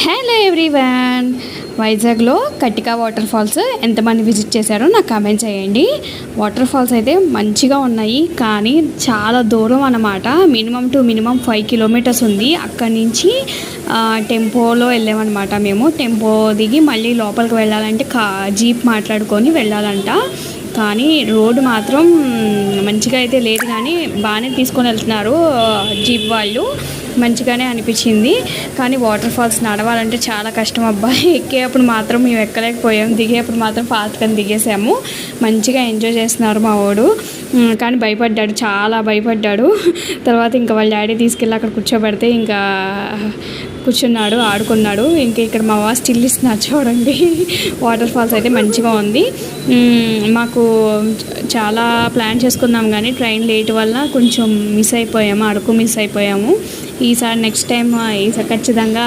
Hello everyone. వైజాగ్లో కట్టికా water falls ఎంతమంది visit చేశారో నాకు కామెంట్ చేయండి. వాటర్ ఫాల్స్ అయితే మంచిగా ఉన్నాయి, కానీ చాలా దూరం అన్నమాట. మినిమం 5 కిలోమీటర్స్ ఉంది. అక్కడి నుంచి టెంపోలో వెళ్ళామన్నమాట. మేము టెంపో దిగి మళ్ళీ లోపలికి వెళ్ళాలంటే జీప్ మాట్లాడుకొని వెళ్ళాలంట. కానీ రోడ్డు మాత్రం మంచిగా అయితే లేదు, కానీ బాగానే తీసుకొని వెళ్తున్నారు జీప్ వాళ్ళు. మంచిగానే అనిపించింది. కానీ వాటర్ ఫాల్స్ నడవాలంటే చాలా కష్టం అబ్బా. ఎక్కేటప్పుడు మాత్రం మేము ఎక్కలేకపోయాం, దిగేటప్పుడు మాత్రం ఫాస్ట్గా దిగేసాము. మంచిగా ఎంజాయ్ చేస్తున్నారు మా వాడు, కానీ భయపడ్డాడు, చాలా భయపడ్డాడు. తర్వాత ఇంకా వాళ్ళ డాడీ తీసుకెళ్ళి అక్కడ కూర్చోబెడితే ఇంకా కూర్చున్నాడు, ఆడుకున్నాడు. ఇంకా ఇక్కడ మా వాడు స్టిల్ ఇస్తున్నారు చూడండి. వాటర్ ఫాల్స్ అయితే మంచిగా ఉంది. మాకు చాలా ప్లాన్ చేసుకున్నాం, కానీ ట్రైన్ లేట్ వల్ల కొంచెం మిస్ అయిపోయాము, అరకు మిస్ అయిపోయాము. ఈసారి నెక్స్ట్ టైం ఖచ్చితంగా